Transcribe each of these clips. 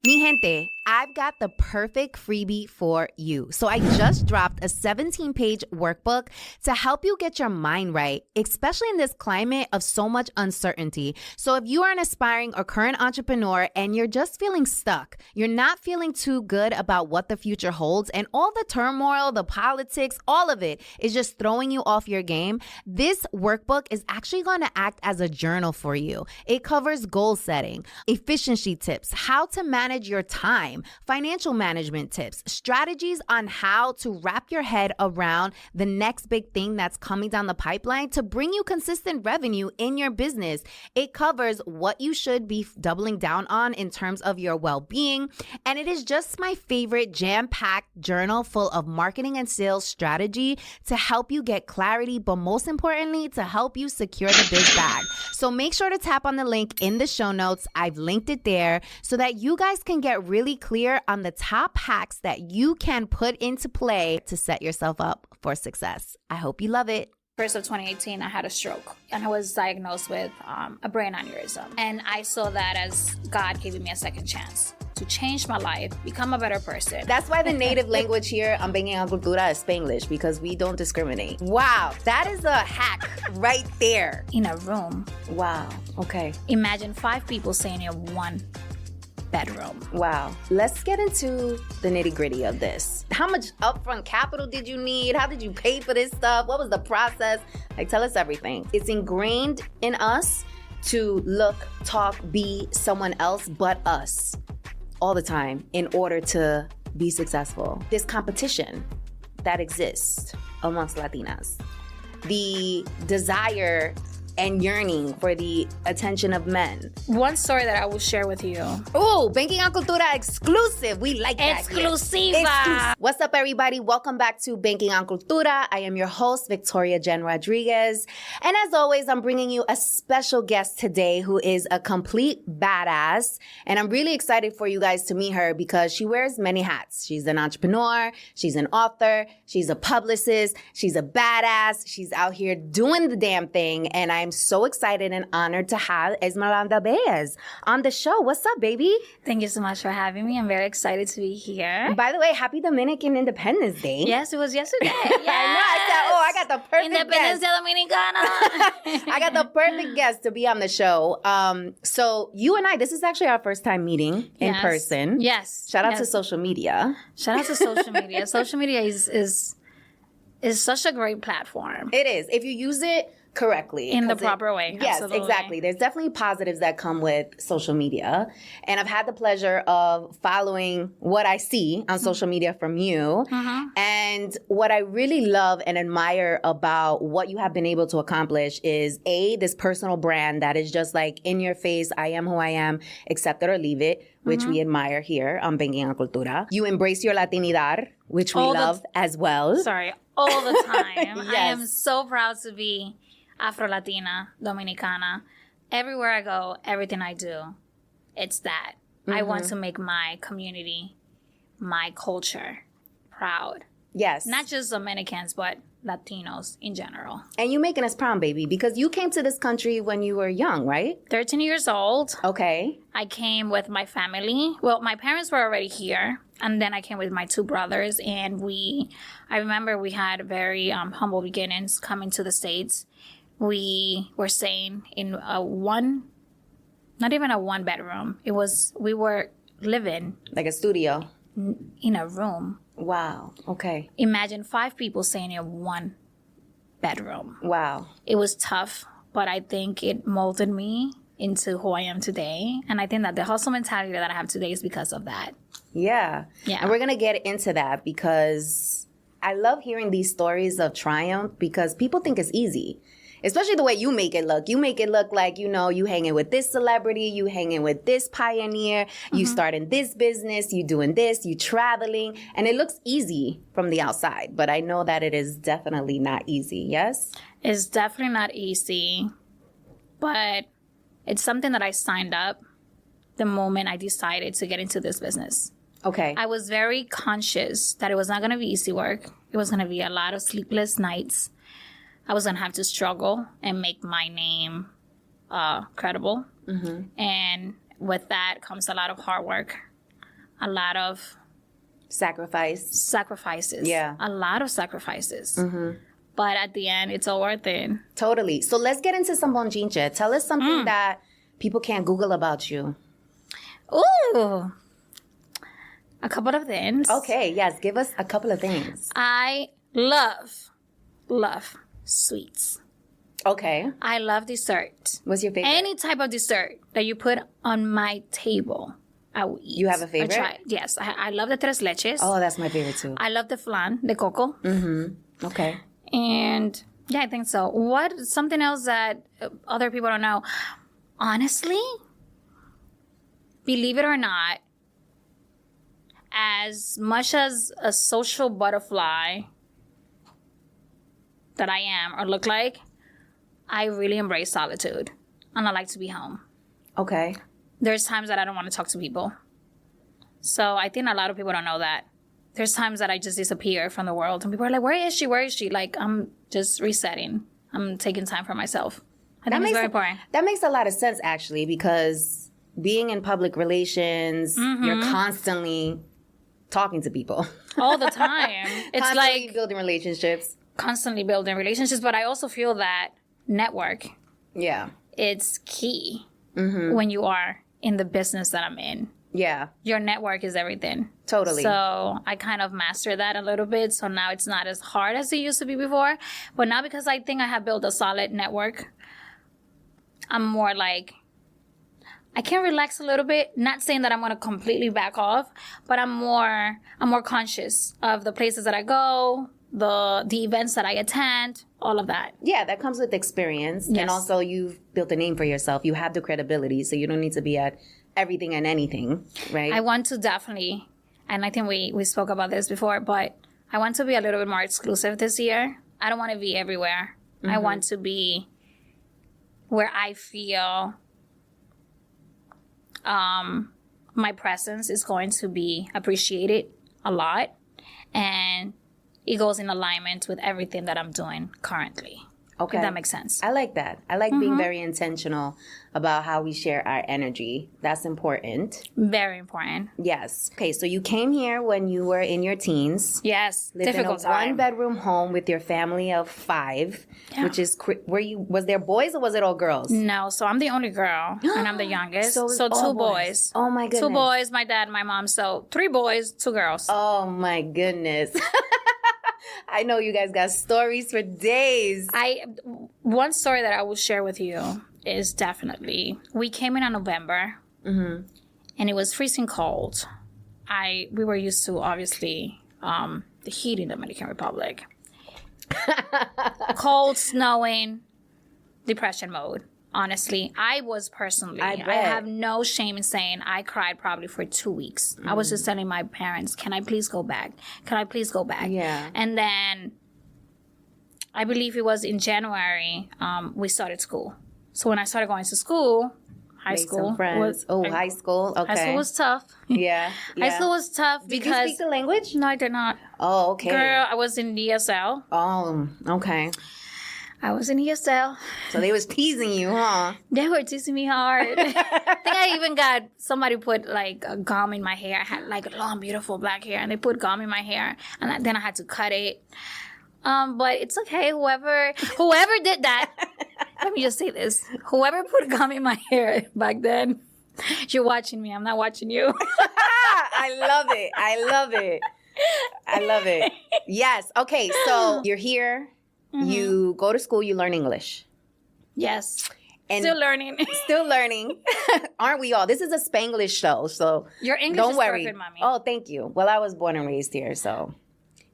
Mi gente, I've got the perfect freebie for you. So I just dropped a 17-page workbook to help you get your mind right, especially in this climate of so much uncertainty. So if you are an aspiring or current entrepreneur and you're just feeling stuck, you're not feeling too good about what the future holds, and all the turmoil, the politics, all of it is just throwing you off your game, this workbook is actually going to act as a journal for you. It covers goal setting, efficiency tips, how to manage your time, financial management tips, strategies on how to wrap your head around the next big thing that's coming down the pipeline to bring you consistent revenue in your business. It covers what you should be doubling down on in terms of your well-being. And it is just my favorite jam-packed journal full of marketing and sales strategy to help you get clarity, but most importantly, to help you secure the big bag. So make sure to tap on the link in the show notes. I've linked it there so that you guys can get really clear on the top hacks that you can put into play to set yourself up for success. I hope you love it. First of 2018, I had a stroke and I was diagnosed with a brain aneurysm. And I saw that as God giving me a second chance to change my life, become a better person. That's why the native language here on Banking on Cultura is Spanglish, because we don't discriminate. Wow, that is a hack right there. In a room. Wow, okay. Imagine 5 people staying in one bedroom. Wow. Let's get into the nitty-gritty of this. How much upfront capital did you need? How did you pay for this stuff? What was the process? Like, tell us everything. It's ingrained in us to look, talk, be someone else but us all the time in order to be successful. This competition that exists amongst Latinas, the desire and yearning for the attention of men. One story that I will share with you. Oh, Banking on Cultura exclusive. We like that. Exclusiva. What's up, everybody? Welcome back to Banking on Cultura. I am your host, Victoria Jenn Rodriguez. And as always, I'm bringing you a special guest today who is a complete badass. And I'm really excited for you guys to meet her because she wears many hats. She's an entrepreneur. She's an author. She's a publicist. She's a badass. She's out here doing the damn thing. And I'm so excited and honored to have Esmeralda Baez on the show. What's up, baby? Thank you so much for having me. I'm very excited to be here. By the way, happy Dominican Independence Day. Yes, it was yesterday. Yes. I got the perfect Independencia guest. Dominicana. I got the perfect guest to be on the show. So you and I, this is actually our first time meeting in person. Yes. Shout out to social media. Shout out to social media. Social media is such a great platform. It is. If you use it correctly. In the proper way. Yes, absolutely. exactly. There's definitely positives that come with social media. And I've had the pleasure of following what I see on social media from you. And what I really love and admire about what you have been able to accomplish is this personal brand that is just like in your face. I am who I am, accept it or leave it, which we admire here on Banking on Cultura. You embrace your Latinidad, which we love as well. Sorry, all the time. Yes. I am so proud to be Afro-Latina, Dominicana. Everywhere I go, everything I do, it's that. I want to make my community, my culture proud. Yes. Not just Dominicans, but Latinos in general. And you making us proud, baby, because you came to this country when you were young, right? 13 years old. Okay. I came with my family. Well, my parents were already here. And then I came with my 2 brothers. And I remember we had very humble beginnings coming to the States. We were staying in not even a 1-bedroom. We were living. Like a studio. In a room. Wow. Okay. Imagine 5 people staying in 1 bedroom. Wow. It was tough, but I think it molded me into who I am today. And I think that the hustle mentality that I have today is because of that. Yeah. Yeah. And we're going to get into that because I love hearing these stories of triumph because people think it's easy. Especially the way you make it look. You make it look like, you hanging with this celebrity, you hanging with this pioneer, you starting this business, you doing this, you traveling. And it looks easy from the outside. But I know that it is definitely not easy, yes? It's definitely not easy. But it's something that I signed up the moment I decided to get into this business. Okay. I was very conscious that it was not going to be easy work. It was going to be a lot of sleepless nights. I was going to have to struggle and make my name credible. And with that comes a lot of hard work a lot of sacrifices. Yeah. A lot of sacrifices. Mm-hmm. But at the end, it's all worth it. Totally. So let's get into some bonchinche. Tell us something that people can't Google about you. Ooh. A couple of things. Okay, yes. Give us a couple of things. I love sweets. Okay. I love dessert. What's your favorite? Any type of dessert that you put on my table, I will eat. You have a favorite? I try. Yes. I love the tres leches. Oh, that's my favorite too. I love the flan, the coco. Mm-hmm. Okay. And yeah, I think so. Something else that other people don't know? Honestly, believe it or not, as much as a social butterfly that I am or look like, I really embrace solitude. And I like to be home. Okay. There's times that I don't want to talk to people. So I think a lot of people don't know that. There's times that I just disappear from the world. And people are like, where is she? Where is she? Like, I'm just resetting. I'm taking time for myself. I think it's very important. That makes a lot of sense, actually, because being in public relations, you're constantly talking to people. All the time. It's constantly like building relationships. Constantly building relationships. But I also feel that network. Yeah. It's key when you are in the business that I'm in. Yeah. Your network is everything. Totally. So I kind of mastered that a little bit. So now it's not as hard as it used to be before. But now because I think I have built a solid network, I'm more like, I can relax a little bit. Not saying that I'm going to completely back off, but I'm more conscious of the places that I go, the events that I attend, all of that. Yeah, that comes with experience. Yes. And also you've built a name for yourself. You have the credibility, so you don't need to be at everything and anything, right? I want to definitely, and I think we spoke about this before, but I want to be a little bit more exclusive this year. I don't want to be everywhere. I want to be where I feel my presence is going to be appreciated a lot, and it goes in alignment with everything that I'm doing currently. Okay. If that makes sense. I like that. I like being very intentional about how we share our energy. That's important. Very important. Yes. Okay, so you came here when you were in your teens. Yes. Lived Difficult in a time. 1-bedroom home with your family of 5, which is, was there boys or was it all girls? No, so I'm the only girl and I'm the youngest. So 2 boys. Oh my goodness. 2 boys, my dad, my mom. So 3 boys, 2 girls. Oh my goodness. I know you guys got stories for days. One story that I will share with you is definitely, we came in November and it was freezing cold. We were used to, obviously, the heat in the Dominican Republic. Cold, snowing, depression mode. Honestly, I was personally, I have no shame in saying I cried probably for 2 weeks. I was just telling my parents, can I please go back? Can I please go back? Yeah. And then I believe it was in January, we started school. So when I started going to school, high school. High school. Okay. High school was tough. Yeah. High school was tough because... Did you speak the language? No, I did not. Oh, okay. Girl, I was in ESL. Oh, okay. I was in ESL. So they was teasing you, huh? They were teasing me hard. I think I even got somebody put like a gum in my hair. I had like long, beautiful black hair, and they put gum in my hair, and then I had to cut it. But it's okay. Whoever did that, let me just say this: whoever put gum in my hair back then, you're watching me. I'm not watching you. I love it. I love it. I love it. Yes. Okay. So you're here. You go to school, you learn English. Yes. And still learning. Still learning. Aren't we all? This is a Spanglish show, so your English don't is worry. Perfect, Mommy. Oh, thank you. Well, I was born and raised here, so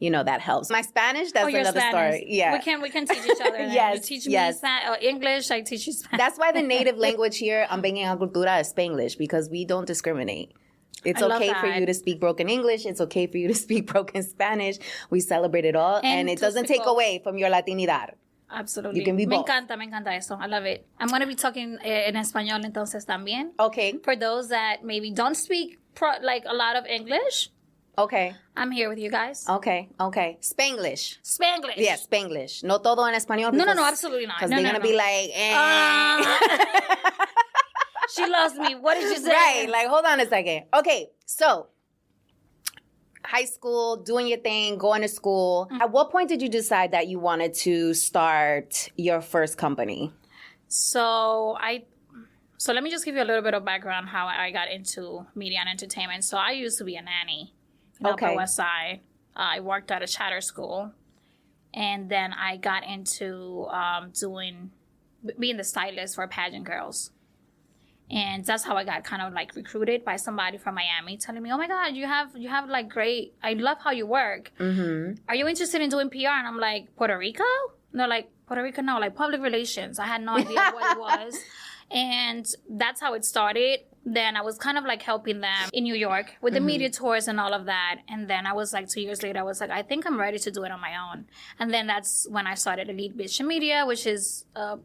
that helps. My Spanish, that's another story. Yeah. We can teach each other. Yes. You teach me English, I teach you Spanish. That's why the native language here on Being en Cultura is Spanglish, because we don't discriminate. It's okay for you to speak broken English. It's okay for you to speak broken Spanish. We celebrate it all. And it doesn't take away from your Latinidad. Absolutely. You can be both. Me encanta eso. I love it. I'm going to be talking en español entonces también. Okay. For those that maybe don't speak like a lot of English. Okay. I'm here with you guys. Okay. Spanglish. Spanglish. Yeah, Spanglish. No todo en español. No, absolutely not. Because they're going to be like, She lost me. What did you say? Right. Like, hold on a second. Okay. So high school, doing your thing, going to school. At what point did you decide that you wanted to start your first company? So let me just give you a little bit of background how I got into media and entertainment. So I used to be a nanny in Upper West Side. I worked at a charter school. And then I got into being the stylist for pageant girls. And that's how I got kind of like recruited by somebody from Miami telling me, oh my God, you have like great, I love how you work. Mm-hmm. Are you interested in doing PR? And I'm like, Puerto Rico? And they're like, Puerto Rico, no, like public relations. I had no idea what it was. And that's how it started. Then I was kind of like helping them in New York with the media tours and all of that. And then I was like 2 years later, I was like, I think I'm ready to do it on my own. And then that's when I started Elite Vision Media, which is a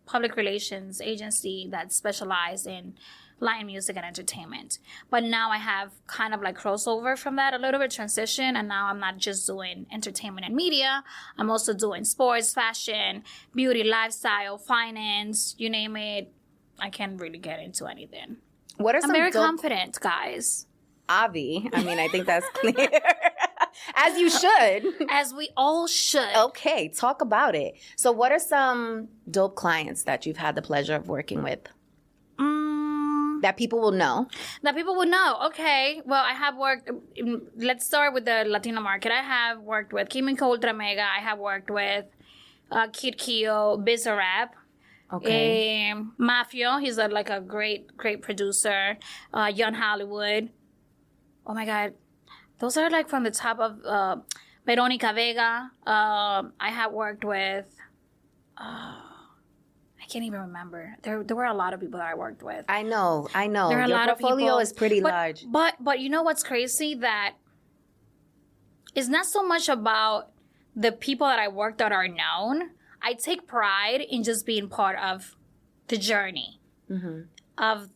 public relations agency that specialized in live music and entertainment. But now I have kind of like crossover from that, a little bit transition. And now I'm not just doing entertainment and media. I'm also doing sports, fashion, beauty, lifestyle, finance, you name it. I can really get into anything. I'm very confident, guys. Avi. I mean, I think that's clear. As you should. As we all should. Okay, talk about it. So what are some dope clients that you've had the pleasure of working with? That people will know? That people will know. Okay. Well, I have worked, let's start with the Latino market. I have worked with Kimiko Ultra Mega. I have worked with Kid Keo, Bizarrap. Okay. Mafio, he's a great producer. Young Hollywood. Oh my God. Those are like from the top of Veronica Vega. I have worked with, I can't even remember. There were a lot of people that I worked with. I know. There are a lot of people. Your portfolio is pretty large. But you know what's crazy? That it's not so much about the people that I worked that are known. I take pride in just being part of the journey of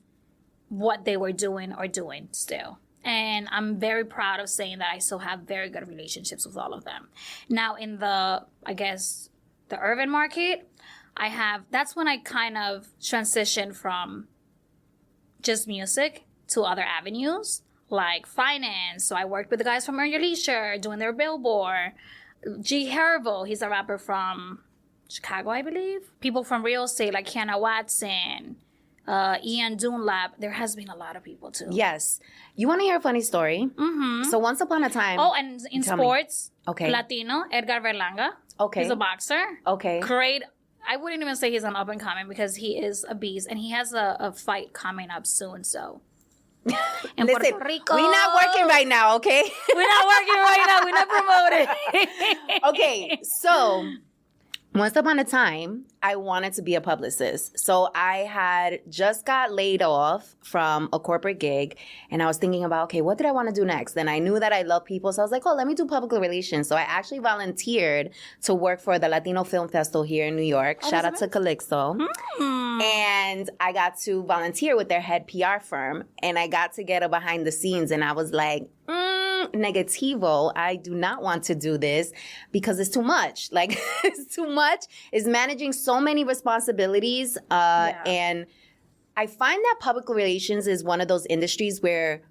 what they were doing or doing still. And I'm very proud of saying that I still have very good relationships with all of them. Now in the urban market, that's when I kind of transitioned from just music to other avenues like finance. So I worked with the guys from Earn Your Leisure doing their billboard. G Herbo, he's a rapper from Chicago, I believe. People from real estate like Kiana Watson, Ian Dunlap. There has been a lot of people too. Yes. You want to hear a funny story? Mm-hmm. So once upon a time. Oh, and in sports, Latino, Edgar Berlanga. Okay. He's a boxer. Okay. Great. I wouldn't even say he's an up and coming because he is a beast. And he has a fight coming up soon, so. In Listen, Puerto Rico. we're not working right now, okay? We're not working right now. We're not promoting. Okay, so once upon a time, I wanted to be a publicist. So I had just got laid off from a corporate gig, and I was thinking about, okay, what did I want to do next? And I knew that I love people, so I was like, oh, let me do public relations. So I actually volunteered to work for the Latino Film Festival here in New York. Shout out to Calixto. And I got to volunteer with their head PR firm, and I got to get a behind the scenes, and I was like, negativo, I do not want to do this because it's too much. Like, it's too much. It's managing so many responsibilities. And I find that public relations is one of those industries where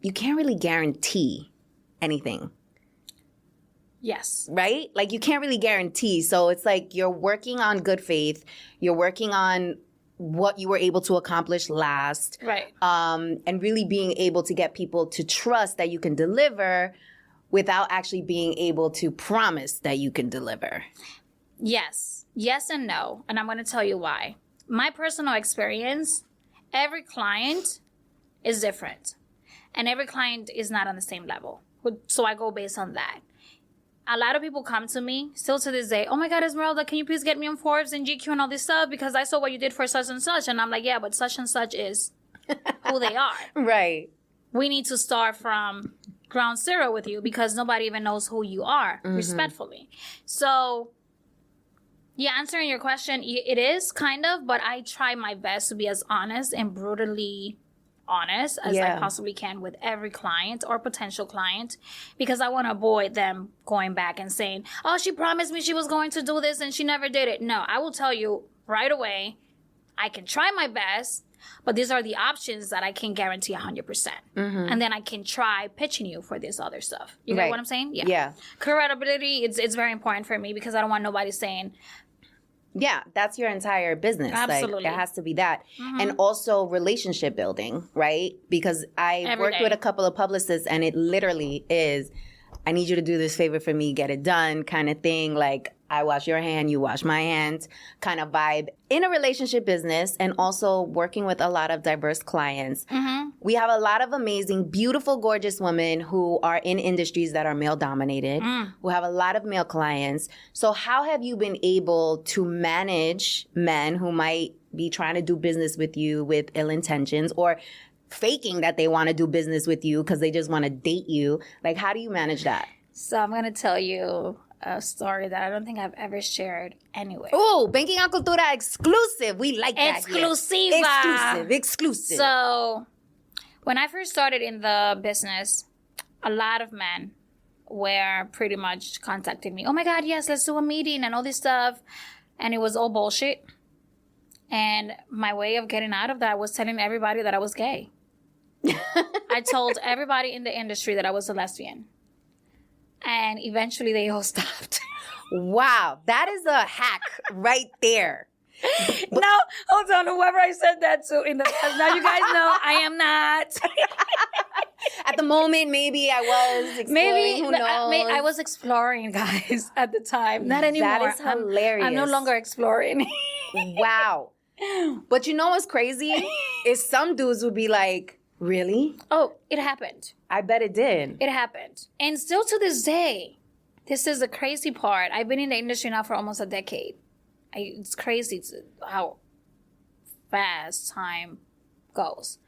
you can't really guarantee anything. Yes. Right? Like, you can't really guarantee. So it's like you're working on good faith. You're working on what you were able to accomplish last. Right. And really being able to get people to trust that you can deliver without actually being able to promise that you can deliver. Yes. Yes and no. And I'm going to tell you why. My personal experience, every client is different. And every client is not on the same level. So I go based on that. A lot of people come to me still to this day. Oh my God, Esmeralda, can you please get me on Forbes and GQ and all this stuff? Because I saw what you did for such and such. And I'm like, yeah, but such and such is who they are. Right. We need to start from ground zero with you because nobody even knows who you are, respectfully. So, yeah, answering your question, it is kind of, but I try my best to be as honest and brutally honest as I possibly can with every client or potential client because I want to avoid them going back and saying, oh, she promised me she was going to do this and she never did it. No, I will tell you right away, I can try my best, but these are the options that I can guarantee 100%. Mm-hmm. And then I can try pitching you for this other stuff. You Right. get what I'm saying? Yeah. Credibility, it's very important for me because I don't want nobody saying, yeah, that's your entire business. Absolutely. Like, it has to be that. And also relationship building, right? Because I Every worked day. with a couple of publicists and it literally is, I need you to do this favor for me, get it done kind of thing. Like, I wash your hand, you wash my hand kind of vibe in a relationship business, and also working with a lot of diverse clients. We have a lot of amazing, beautiful, gorgeous women who are in industries that are male dominated, who have a lot of male clients. So how have you been able to manage men who might be trying to do business with you with ill intentions, or faking that they want to do business with you because they just want to date you? Like, how do you manage that? So I'm going to tell you a story that I don't think I've ever shared anywhere. Oh, Banking on Cultura exclusive. We like that. here. Exclusiva. Exclusive. So when I first started in the business, a lot of men were pretty much contacting me. Oh my God, yes, let's do a meeting and all this stuff. And it was all bullshit. And my way of getting out of that was telling everybody that I was gay. I told everybody in the industry that I was a lesbian. And eventually they all stopped. Wow, that is a hack right there. No, hold on. Whoever I said that to in the past, now you guys know I am not. At the moment, maybe I was exploring, Maybe who knows? I was exploring, guys, at the time. Not anymore. That is hilarious. I'm no longer exploring. Wow. But you know what's crazy? Is some dudes would be like, really? Oh, it happened. I bet it did. It happened. And still to this day, this is the crazy part. I've been in the industry now for almost a decade. It's crazy how fast time goes.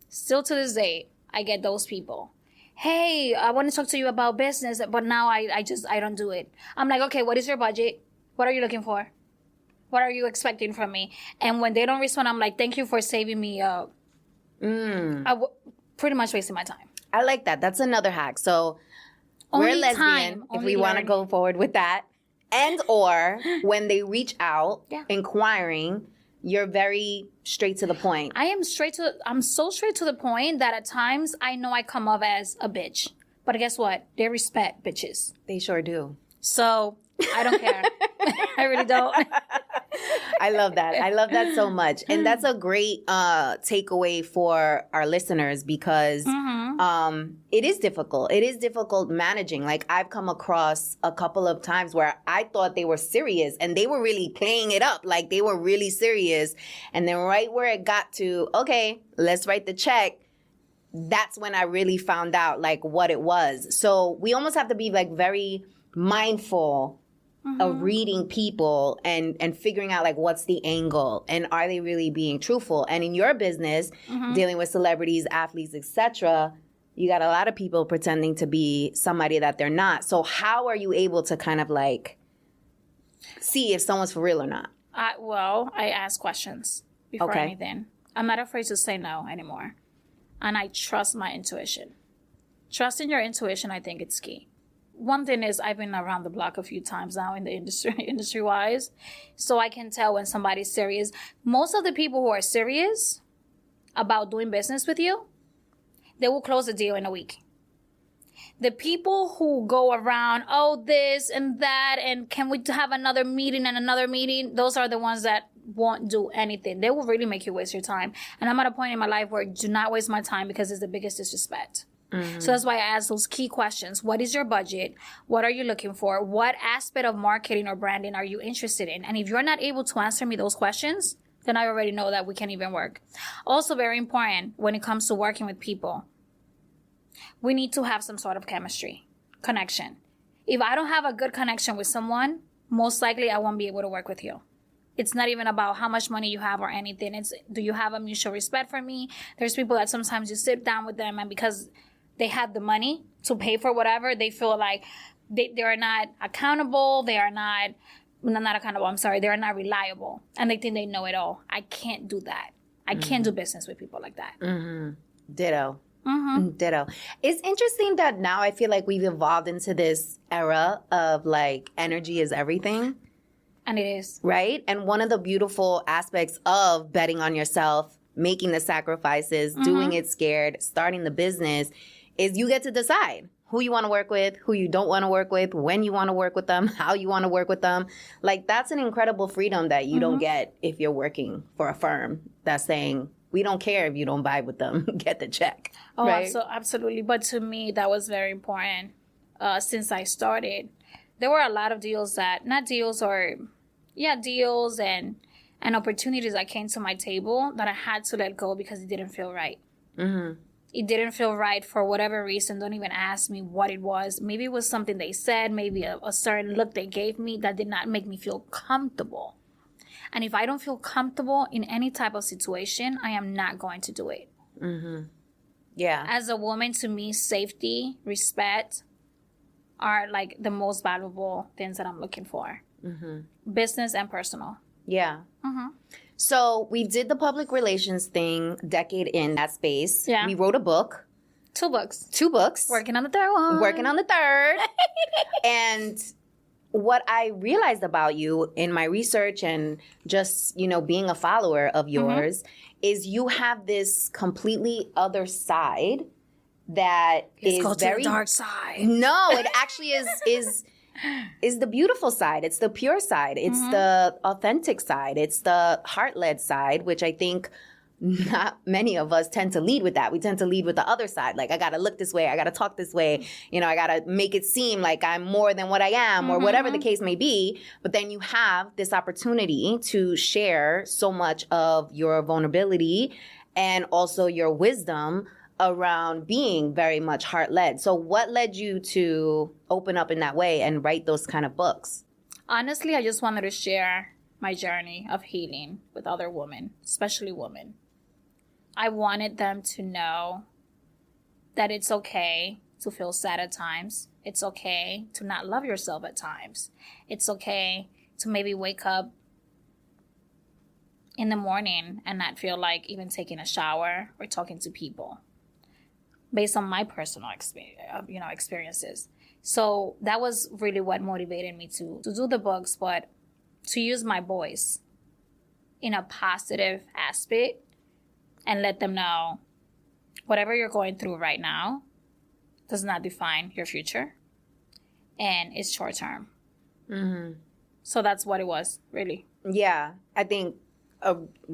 Still to this day, I get those people. Hey, I want to talk to you about business, but now I don't do it. I'm like, okay, what is your budget? What are you looking for? What are you expecting from me? And when they don't respond, I'm like, thank you for saving me pretty much wasting my time. I like that. That's another hack. So Only we're lesbian time, if only we want to learning. go forward with that. And or when they reach out Yeah. inquiring, you're very straight to the point. I'm so straight to the point that at times I know I come off as a bitch. But guess what? They respect bitches. They sure do. So I don't care. I really don't. I love that. I love that so much. And that's a great takeaway for our listeners because it is difficult. It is difficult managing. Like, I've come across a couple of times where I thought they were serious and they were really playing it up. Like, they were really serious. And then right where it got to, okay, let's write the check, that's when I really found out like what it was. So we almost have to be like very mindful of reading people and figuring out like what's the angle and are they really being truthful. And in your business, dealing with celebrities, athletes, etc., you got a lot of people pretending to be somebody that they're not. So how are you able to kind of like see if someone's for real or not? I ask questions before Okay. anything. I'm not afraid to say no anymore. And I trust my intuition. Trusting your intuition, I think it's key. One thing is I've been around the block a few times now in the industry-wise, so I can tell when somebody's serious. Most of the people who are serious about doing business with you, they will close the deal in a week. The people who go around, oh, this and that, and can we have another meeting and another meeting, those are the ones that won't do anything. They will really make you waste your time. And I'm at a point in my life where do not waste my time because it's the biggest disrespect. So that's why I ask those key questions. What is your budget? What are you looking for? What aspect of marketing or branding are you interested in? And if you're not able to answer me those questions, then I already know that we can't even work. Also very important when it comes to working with people, we need to have some sort of chemistry, connection. If I don't have a good connection with someone, most likely I won't be able to work with you. It's not even about how much money you have or anything. It's, do you have a mutual respect for me? There's people that sometimes you sit down with them and because they have the money to pay for whatever, they feel like they are not accountable. They are not accountable. I'm sorry. They are not reliable. And they think they know it all. I can't do that. I can't do business with people like that. Ditto. Ditto. It's interesting that now I feel like we've evolved into this era of like energy is everything. And it is. Right? And one of the beautiful aspects of betting on yourself, making the sacrifices, doing it scared, starting the business, is you get to decide who you want to work with, who you don't want to work with, when you want to work with them, how you want to work with them. Like, that's an incredible freedom that you don't get if you're working for a firm that's saying, we don't care if you don't buy with them, get the check. Oh, right? Absolutely. But to me, that was very important. Since I started, there were a lot of deals and opportunities that came to my table that I had to let go because it didn't feel right. It didn't feel right for whatever reason. Don't even ask me what it was. Maybe it was something they said, maybe a certain look they gave me that did not make me feel comfortable. And if I don't feel comfortable in any type of situation, I am not going to do it. Yeah. As a woman, to me, safety, respect are like the most valuable things that I'm looking for. Business and personal. Yeah. So we did the public relations thing, decade in that space. Yeah. We wrote a book. 2 books. 2 books. Working on the third one. Working on the third. And what I realized about you in my research and just, being a follower of yours is you have this completely other side that Let's go is very to the dark side. No, it actually is the beautiful side. It's the pure side. It's the authentic side. It's the heart-led side, which I think not many of us tend to lead with that. We tend to lead with the other side. Like, I got to look this way. I got to talk this way. I got to make it seem like I'm more than what I am or whatever the case may be. But then you have this opportunity to share so much of your vulnerability and also your wisdom around being very much heart-led. So what led you to open up in that way and write those kind of books? Honestly, I just wanted to share my journey of healing with other women, especially women. I wanted them to know that it's okay to feel sad at times. It's okay to not love yourself at times. It's okay to maybe wake up in the morning and not feel like even taking a shower or talking to people, based on my personal experiences. So that was really what motivated me to do the books, but to use my voice in a positive aspect and let them know whatever you're going through right now does not define your future, and it's short term. So that's what it was, really. Yeah, I think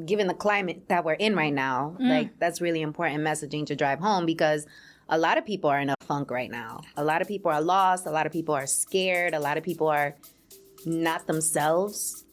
given the climate that we're in right now, like, that's really important messaging to drive home, because a lot of people are in a funk right now. A lot of people are lost. A lot of people are scared. A lot of people are not themselves.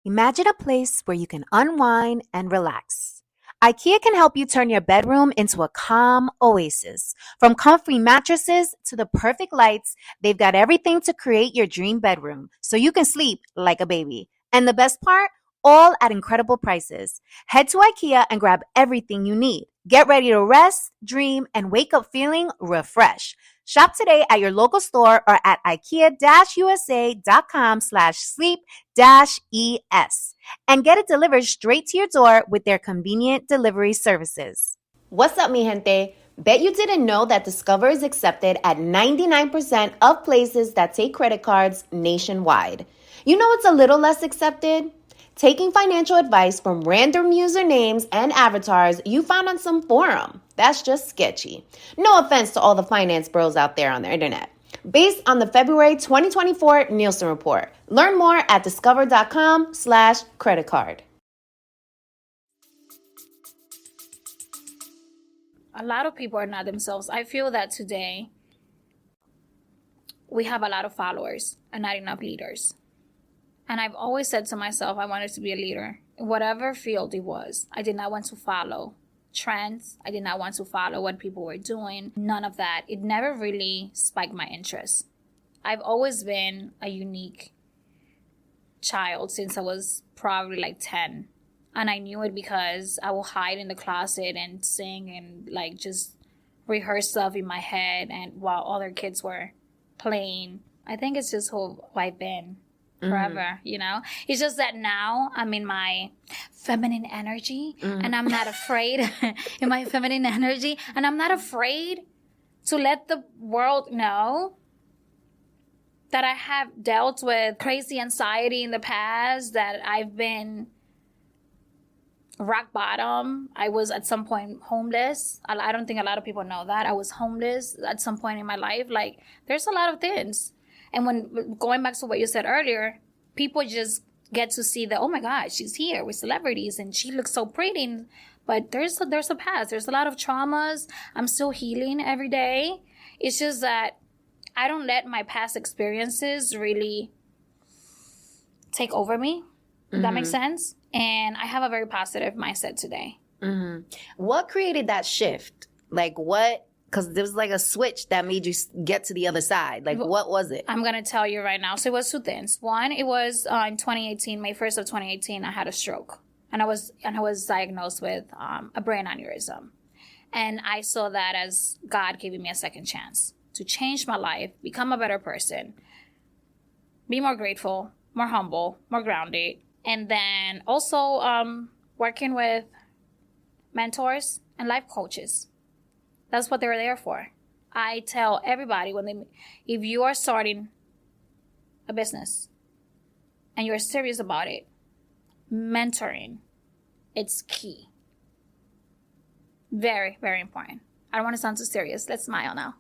Imagine a place where you can unwind and relax. IKEA can help you turn your bedroom into a calm oasis. From comfy mattresses to the perfect lights, they've got everything to create your dream bedroom so you can sleep like a baby. And the best part? All at incredible prices. Head to IKEA and grab everything you need. Get ready to rest, dream, and wake up feeling refreshed. Shop today at your local store or at ikea-usa.com/sleep-es and get it delivered straight to your door with their convenient delivery services. What's up, mi gente? Bet you didn't know that Discover is accepted at 99% of places that take credit cards nationwide. You know what's a little less accepted? Taking financial advice from random usernames and avatars you found on some forum. That's just sketchy. No offense to all the finance bros out there on the internet. Based on the February 2024 Nielsen report. Learn more at discover.com/credit card. A lot of people are not themselves. I feel that today we have a lot of followers and not enough leaders. And I've always said to myself, I wanted to be a leader in whatever field it was. I did not want to follow trends. I did not want to follow what people were doing. None of that. It never really spiked my interest. I've always been a unique child since I was probably like 10. And I knew it because I will hide in the closet and sing and like just rehearse stuff in my head, and while other kids were playing. I think it's just who I've been forever, It's just that now I'm in my feminine energy and I'm not afraid in my feminine energy, and I'm not afraid to let the world know that I have dealt with crazy anxiety in the past, that I've been rock bottom. I was at some point homeless. I don't think a lot of people know that. I was homeless at some point in my life. Like, there's a lot of things. And when going back to what you said earlier, people just get to see that, oh my God, she's here with celebrities and she looks so pretty. But there's a past. There's a lot of traumas. I'm still healing every day. It's just that I don't let my past experiences really take over me. Does that make sense? And I have a very positive mindset today. Mm-hmm. What created that shift? Like what? Because there was like a switch that made you get to the other side. Like, what was it? I'm going to tell you right now. So it was two things. One, it was in 2018, May 1st of 2018, I had a stroke. And I was diagnosed with a brain aneurysm. And I saw that as God giving me a second chance to change my life, become a better person, be more grateful, more humble, more grounded. And then also working with mentors and life coaches. That's what they're there for. I tell everybody if you are starting a business and you're serious about it, mentoring, it's key. Very, very important. I don't want to sound too serious. Let's smile now.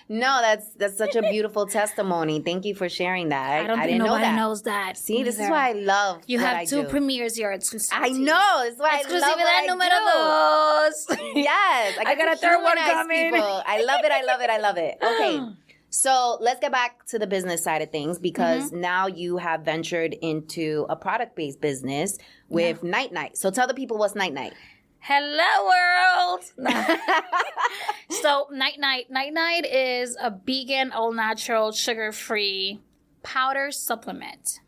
No, that's such a beautiful testimony. Thank you for sharing that. I don't think nobody knows that. See, this is why I love you what have two premieres here at exclusivity. I know. It's why I love what I do. Yes. I got a third one coming. People. I love it. I love it. I love it. Okay. So let's get back to the business side of things, because now you have ventured into a product-based business with Night Night. So tell the people what's Night Night. Hello, world. So, Night Night is a vegan, all-natural, sugar-free powder supplement.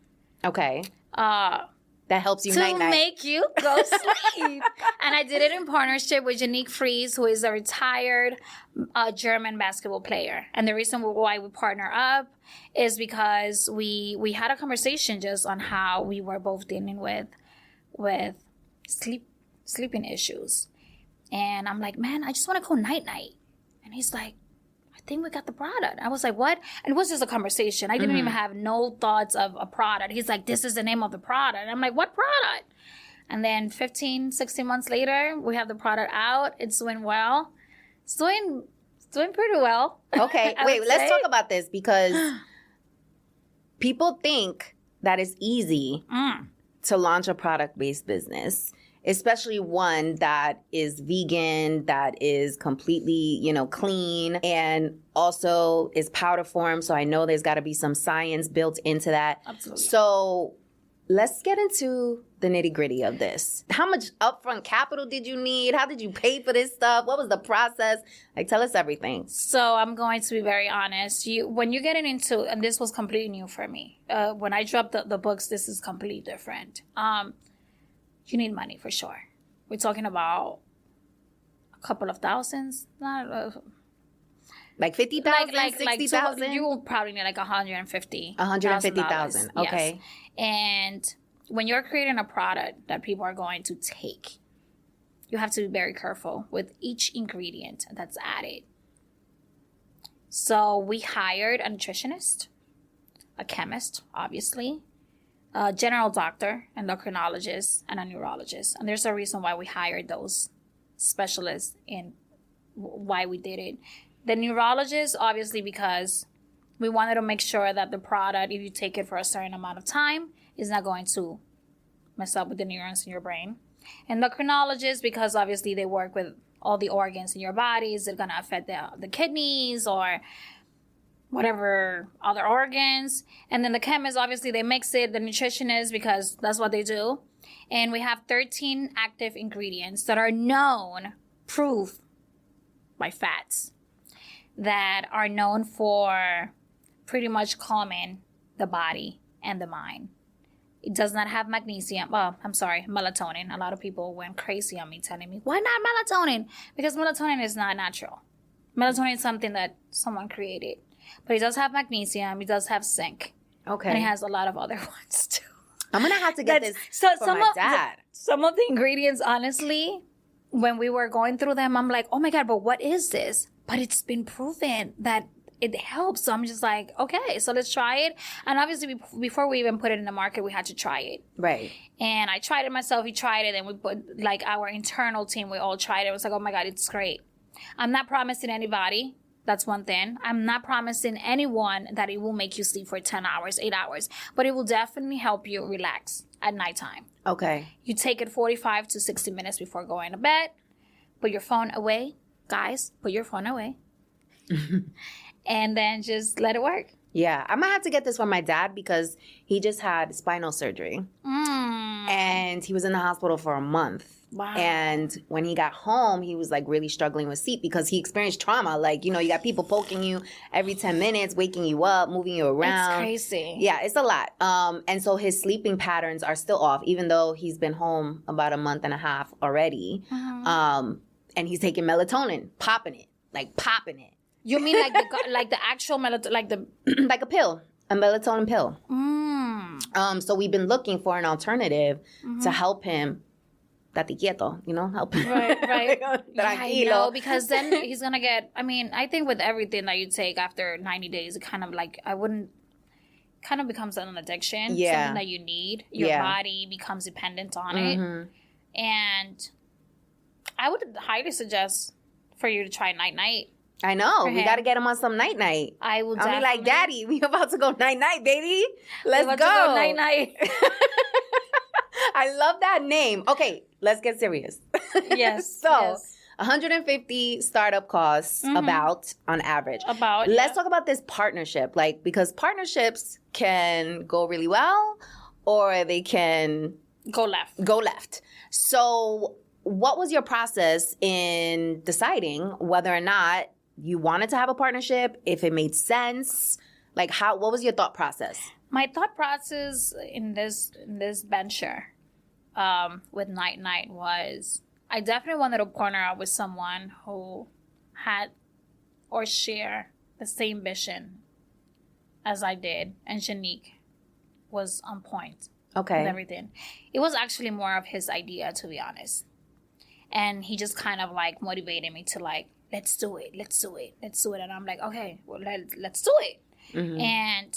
Okay. That helps you night-night. To make you go sleep. And I did it in partnership with Yannick Fries, who is a retired German basketball player. And the reason why we partner up is because we had a conversation just on how we were both dealing with sleeping issues. And I'm like, man, I just want to go night-night. And he's like, I think we got the product. I was like, what? And it was just a conversation. I didn't even have no thoughts of a product. He's like, this is the name of the product. And I'm like, what product? And then 15, 16 months later, we have the product out. It's doing well. It's doing pretty well. Okay. Wait, let's talk about this, because people think that it's easy to launch a product-based business, especially one that is vegan, that is completely, clean, and also is powder form. So I know there's got to be some science built into that. Absolutely. So let's get into the nitty-gritty of this. How much upfront capital did you need? How did you pay for this stuff? What was the process? Like, tell us everything. So I'm going to be very honest. When you're getting into, and this was completely new for me. When I dropped the books, this is completely different. You need money for sure. We're talking about a couple of thousands. Like 50,000, like 60,000? You will probably need like 150,000. 150,000. Okay. Yes. And when you're creating a product that people are going to take, you have to be very careful with each ingredient that's added. So we hired a nutritionist, a chemist, obviously, a general doctor, endocrinologist, and a neurologist. And there's a reason why we hired those specialists and why we did it. The neurologist, obviously, because we wanted to make sure that the product, if you take it for a certain amount of time, is not going to mess up with the neurons in your brain. Endocrinologist, because obviously they work with all the organs in your body. Is it going to affect the kidneys or whatever other organs? And then the chemist, obviously they mix it, the nutritionist, because that's what they do. And we have 13 active ingredients that are known, proof by fats, that are known for pretty much calming the body and the mind. It does not have magnesium. Well, I'm sorry, melatonin. A lot of people went crazy on me telling me, why not melatonin? Because melatonin is not natural. Melatonin is something that someone created. But it does have magnesium. It does have zinc. Okay. And it has a lot of other ones too. I'm going to have to get this from my dad. Some of the ingredients, honestly, when we were going through them, I'm like, oh my God, but what is this? But it's been proven that it helps. So I'm just like, okay, so let's try it. And obviously, before we even put it in the market, we had to try it. Right. And I tried it myself. He tried it. And we put, like, our internal team, we all tried it. It was like, oh my God, it's great. I'm not promising anybody. That's one thing. I'm not promising anyone that it will make you sleep for 10 hours, 8 hours. But it will definitely help you relax at nighttime. Okay. You take it 45 to 60 minutes before going to bed. Put your phone away. Guys, put your phone away. And then just let it work. Yeah. I'm going to have to get this from my dad because he just had spinal surgery. And he was in the hospital for a month. Wow. And when he got home, he was like really struggling with sleep because he experienced trauma. Like, you know, you got people poking you every 10 minutes, waking you up, moving you around. It's crazy. Yeah, it's a lot. And so his sleeping patterns are still off, even though he's been home about a month and a half already. And he's taking melatonin, popping it. You mean like the actual melatonin, like the like a pill, a melatonin pill. So we've been looking for an alternative to help him. Date quieto, you know, help him. Right. Tranquilo. Yeah, no, because then he's gonna get. I mean, I think with everything that you take after 90 days, it kind of like kind of becomes an addiction. Yeah. Something that you need. Your body becomes dependent on it, and I would highly suggest for you to try night. I know. We got to get him on some night. I will. I'll be like, Daddy, we about to go night, baby. Let's go. Night. I love that name. Okay, let's get serious. Yes. So, yes. 150 startup costs about on average. Let's talk about this partnership, like because partnerships can go really well or they can go left. So, what was your process in deciding whether or not you wanted to have a partnership, if it made sense? Like what was your thought process? My thought process in this venture with Night was I definitely wanted to partner up with someone who had or share the same vision as I did, and Shanique was on point with everything. It was actually more of his idea, to be honest. And he just kind of like motivated me to like, let's do it. And I'm like, okay, well, let's do it. And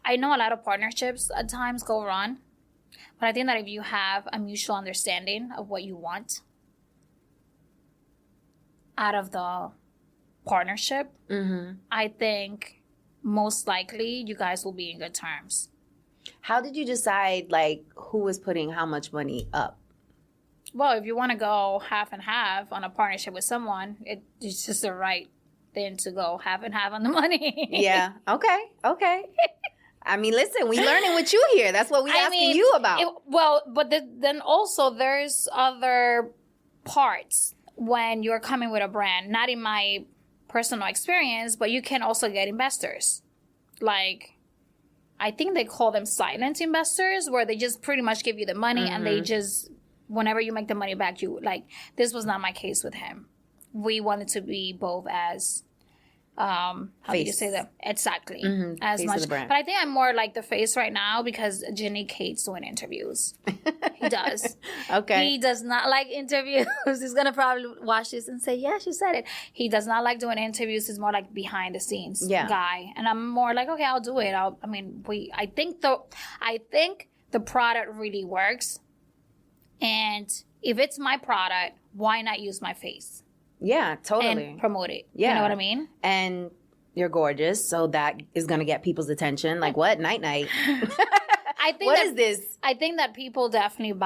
I know a lot of partnerships at times go wrong, but I think that if you have a mutual understanding of what you want out of the partnership, I think most likely you guys will be in good terms. How did you decide, like, who was putting how much money up? Well, if you want to go half and half on a partnership with someone, it's just the right thing to go half and half on the money. Yeah. Okay. I mean, listen, we learning with you here. That's what we asking you about. But then also there's other parts when you're coming with a brand. Not in my personal experience, but you can also get investors. Like, I think they call them silent investors, where they just pretty much give you the money and they just, whenever you make the money back, you like. This was not my case with him. We wanted to be both as how do you say that? Exactly. As face much. of the brand. But I think I'm more like the face right now because Jenny hates doing interviews. He does. Okay. He does not like interviews. He's going to probably watch this and say, yeah, she said it. He does not like doing interviews. He's more like behind the scenes guy. And I'm more like, okay, I'll do it. I think the product really works. And if it's my product, why not use my face? Yeah, totally. And promote it. Yeah. You know what I mean? And you're gorgeous, so that is going to get people's attention. Like, what? Night. I think what is this? I think that people definitely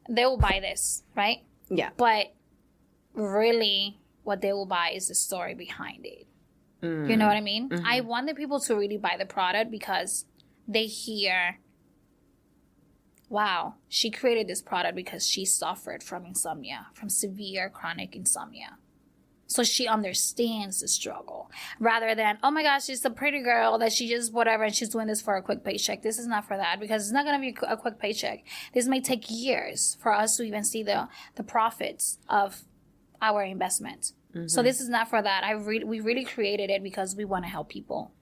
they will buy this, right? Yeah. But really, what they will buy is the story behind it. You know what I mean? I want the people to really buy the product because they hear, wow, she created this product because she suffered from insomnia, from severe chronic insomnia. So she understands the struggle rather than, oh my gosh, she's a pretty girl that she just whatever and she's doing this for a quick paycheck. This is not for that because it's not going to be a quick paycheck. This may take years for us to even see the profits of our investment. So this is not for that. We really created it because we want to help people.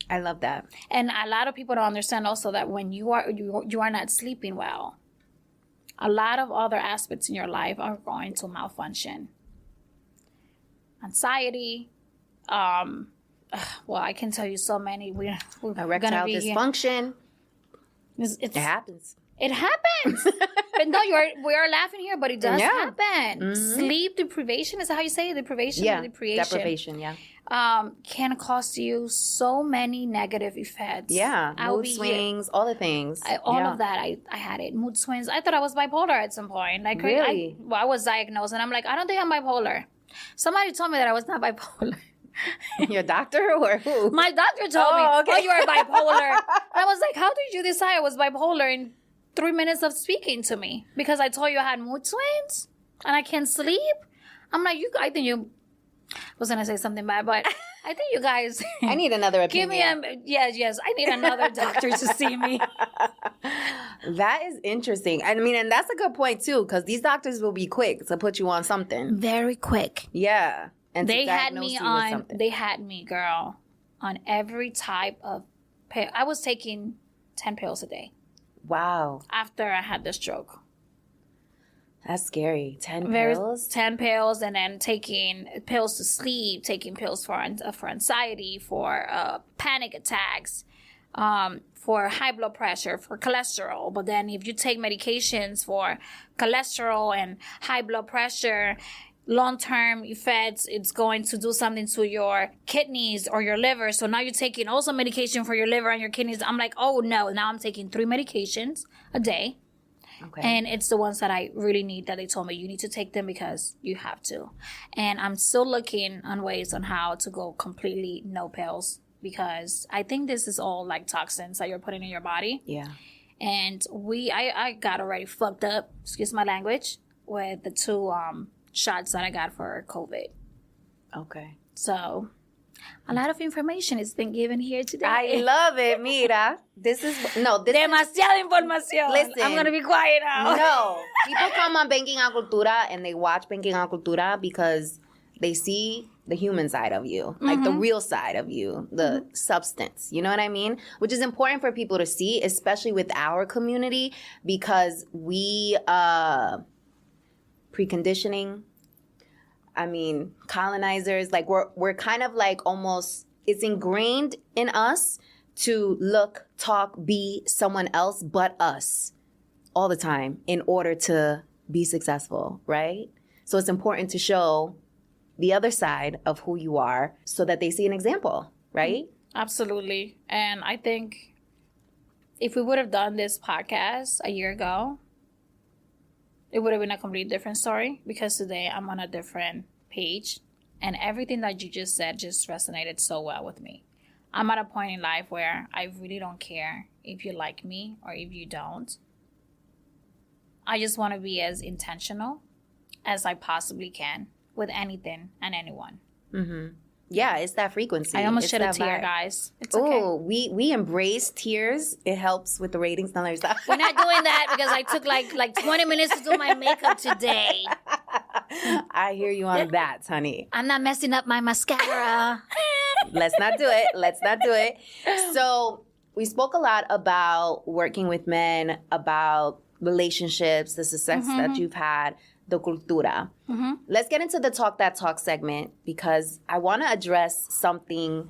I love that. And a lot of people don't understand also that when you are not sleeping well, a lot of other aspects in your life are going to malfunction. anxiety. Well, I can tell you so many. We're Erectile dysfunction. It happens. It happens. But no, we are laughing here, but it does happen. Mm-hmm. Sleep deprivation, is that how you say it? Deprivation or deprivation, can cost you so many negative effects. Yeah, mood swings, all the things. All of that, I had it. Mood swings. I thought I was bipolar at some point. Like, really? I was diagnosed, and I'm like, I don't think I'm bipolar. Somebody told me that I was not bipolar. Your doctor or who? My doctor told me, oh, you are bipolar. I was like, how did you decide I was bipolar in 3 minutes of speaking to me? Because I told you I had mood swings and I can't sleep? I'm like, I was going to say something bad, but I think you guys... I need another opinion. Yes, I need another doctor to see me. That is interesting. I mean, and that's a good point too, because these doctors will be quick to put you on something. Very quick. Yeah. And they had me, girl, on every type of pill. I was taking 10 pills a day. Wow. After I had the stroke. That's scary. 10 pills? 10 pills, and then taking pills to sleep, taking pills for anxiety, for panic attacks, for high blood pressure, for cholesterol. But then if you take medications for cholesterol and high blood pressure, long-term effects, it's going to do something to your kidneys or your liver. So now you're taking also medication for your liver and your kidneys. I'm like, oh no, now I'm taking 3 medications a day. Okay. And it's the ones that I really need, that they told me you need to take them because you have to. And I'm still looking on ways on how to go completely no pills, because I think this is all like toxins that you're putting in your body. Yeah. And I got already fucked up, excuse my language, with the 2 shots that I got for COVID. Okay. So, a lot of information has been given here today. I love it. Mira, demasiada información. Listen, I'm going to be quiet now. No. People come on Banking on Cultura and they watch Banking on Cultura because they see the human side of you, like the real side of you, the substance. You know what I mean? Which is important for people to see, especially with our community, because we... preconditioning. I mean, colonizers, like we're kind of like almost, it's ingrained in us to look, talk, be someone else but us all the time in order to be successful, right? So it's important to show the other side of who you are so that they see an example, right? Absolutely. And I think if we would have done this podcast a year ago, it would have been a completely different story, because today I'm on a different page and everything that you just said just resonated so well with me. I'm at a point in life where I really don't care if you like me or if you don't. I just want to be as intentional as I possibly can with anything and anyone. Mm-hmm. Yeah, it's that frequency. I almost shed a tear, guys. It's okay. Oh, we embrace tears. It helps with the ratings. No, there's that. We're not doing that because I took like 20 minutes to do my makeup today. I hear you on that, honey. I'm not messing up my mascara. Let's not do it. So we spoke a lot about working with men, about relationships, the success that you've had, the cultura. Let's get into the Talk That Talk segment, because I want to address something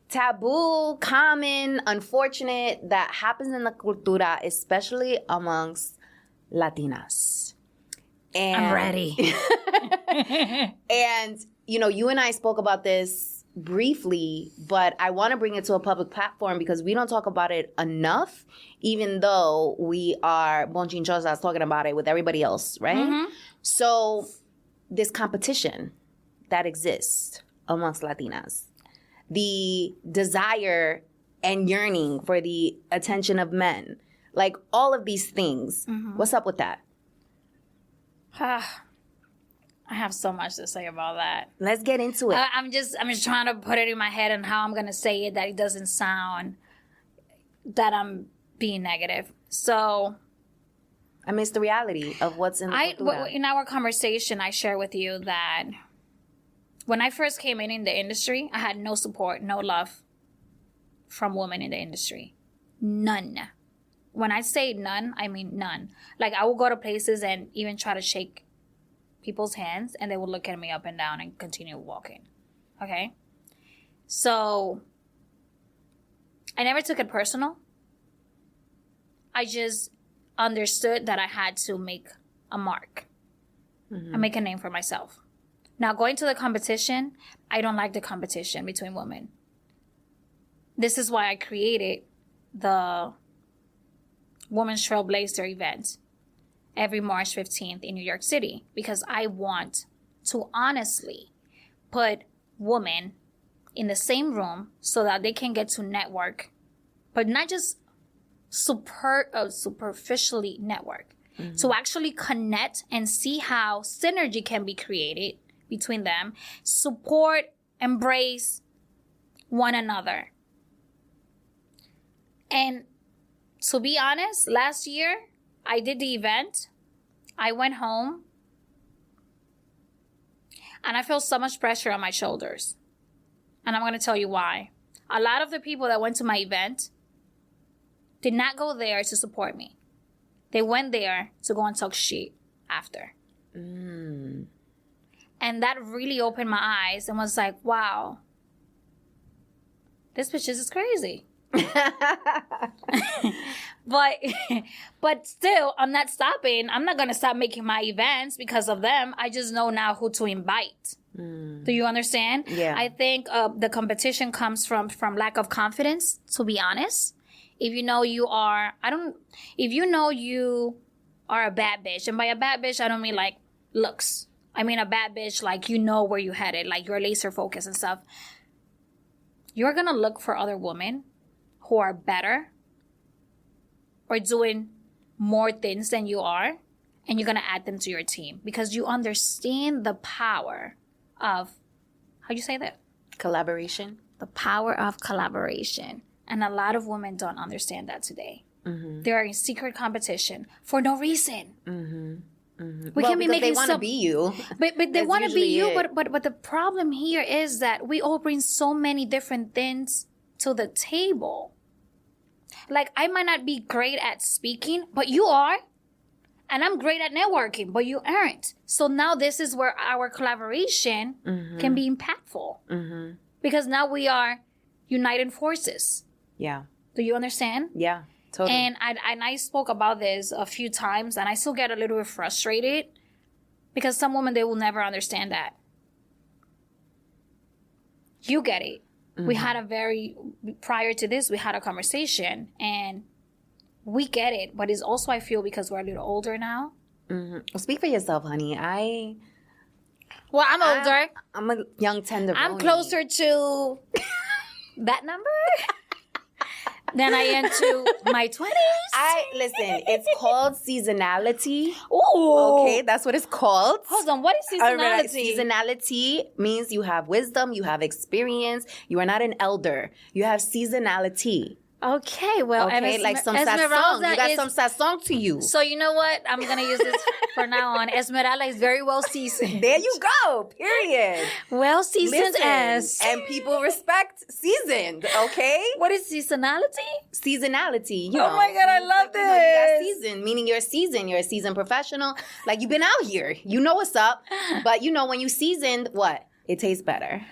taboo, common, unfortunate that happens in the cultura, especially amongst Latinas. And, I'm ready. And, you and I spoke about this briefly, but I want to bring it to a public platform because we don't talk about it enough, even though we are bonchinchosas talking about it with everybody else, right? So this competition that exists amongst Latinas, the desire and yearning for the attention of men, like all of these things. What's up with that? I have so much to say about that. Let's get into it. I'm just trying to put it in my head and how I'm going to say it that it doesn't sound that I'm being negative. So, I miss the reality of what's in the cultura. In our conversation, I share with you that when I first came in the industry, I had no support, no love from women in the industry. None. When I say none, I mean none. Like, I would go to places and even try to shake people's hands and they would look at me up and down and continue walking. Okay? So I never took it personal. I just understood that I had to make a mark and make a name for myself. Now, going to the competition, I don't like the competition between women. This is why I created the Women's Trailblazer event every March 15th in New York City, because I want to honestly put women in the same room so that they can get to network, but not just superficially network, to actually connect and see how synergy can be created between them, support, embrace one another. And to be honest, last year I did the event. I went home and I felt so much pressure on my shoulders. And I'm going to tell you why. A lot of the people that went to my event did not go there to support me. They went there to go and talk shit after. And that really opened my eyes and was like, wow, this bitch is crazy. But still, I'm not stopping. I'm not going to stop making my events because of them. I just know now who to invite. Do you understand? Yeah. I think the competition comes from lack of confidence, to be honest. If you know you are a bad bitch, and by a bad bitch, I don't mean like looks. I mean a bad bitch like you know where you're headed, like you're laser focused and stuff. You're going to look for other women who are better or doing more things than you are, and you're going to add them to your team because you understand the power of, how do you say that? Collaboration. The power of collaboration. And a lot of women don't understand that today. They are in secret competition for no reason. We can be making they want to be you. But they want to be you. it. But the problem here is that we all bring so many different things to the table. Like, I might not be great at speaking, but you are. And I'm great at networking, but you aren't. So now this is where our collaboration can be impactful. Because now we are uniting forces. Yeah. Do you understand? Yeah, totally. And I spoke about this a few times, and I still get a little bit frustrated because some women, they will never understand that. You get it. We had prior to this, we had a conversation, and we get it. But it's also, I feel, because we're a little older now. Well, speak for yourself, honey. Well, I'm older. I'm a young tenderoni. I'm closer to that number than I am to my 20s. Listen, it's called seasonality. Ooh. Okay, that's what it's called. Hold on, what is seasonality? All right. Seasonality means you have wisdom, you have experience. You are not an elder. You have seasonality. Okay, well, okay, like some sad song. You got some sad song to you. So you know what? I'm going to use this for now on. Esmeralda is very well seasoned. There you go. Period. Well seasoned as. And people respect seasoned, okay? What is seasonality? Seasonality. You Oh know, my God, I love you got this. seasoned, meaning you're seasoned. You're a seasoned professional. Like, you've been out here. You know what's up. But, when you seasoned, what? It tastes better.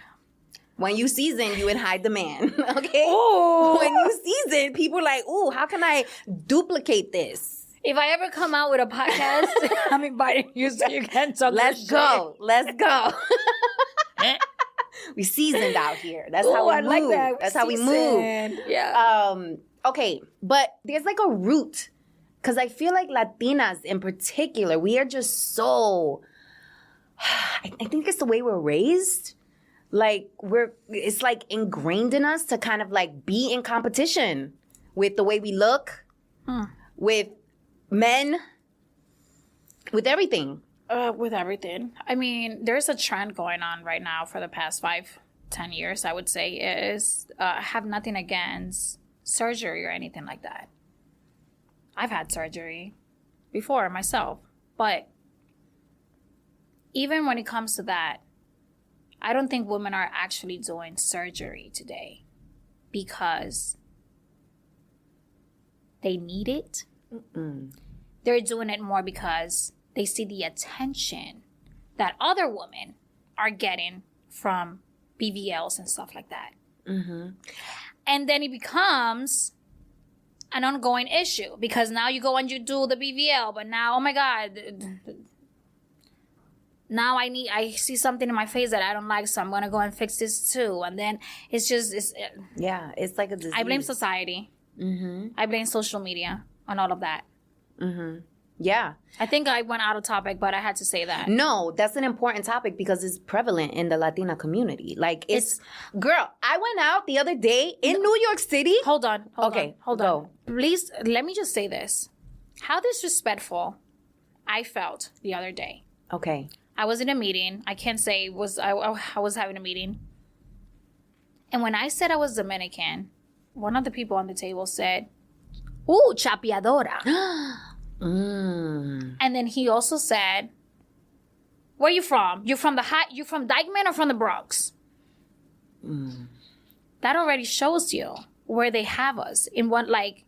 When you season, you in high demand, okay? Ooh. When you season, people are like, ooh, how can I duplicate this? If I ever come out with a podcast, I'm inviting you so you can talk. Let's go. We seasoned out here. That's how we I move. like that. That's how we move. Yeah. Okay, but there's like a root. Because I feel like Latinas in particular, we are just so... I think it's the way we're raised. Like, it's like ingrained in us to kind of like be in competition with the way we look, with men, with everything. With everything. I mean, there's a trend going on right now for the past 5-10 years, I would say, is I have nothing against surgery or anything like that. I've had surgery before myself, but even when it comes to that, I don't think women are actually doing surgery today because they need it. They're doing it more because they see the attention that other women are getting from BBLs and stuff like that. And then it becomes an ongoing issue because now you go and you do the BBL, but now, oh my God, now I see something in my face that I don't like, so I'm going to go and fix this too. And then it's like a disease. I blame society. I blame social media on all of that. Yeah. I think I went out of topic, but I had to say that. No, that's an important topic because it's prevalent in the Latina community. Like, girl, I went out the other day in New York City. Hold on. Hold on. Please, let me just say this. How disrespectful I felt the other day. Okay. I was in a meeting. I can't say I was having a meeting. And when I said I was Dominican, one of the people on the table said, "Ooh, chapeadora." And then he also said, "Where you from? You from Dykeman or from the Bronx?" That already shows you where they have us in what, like,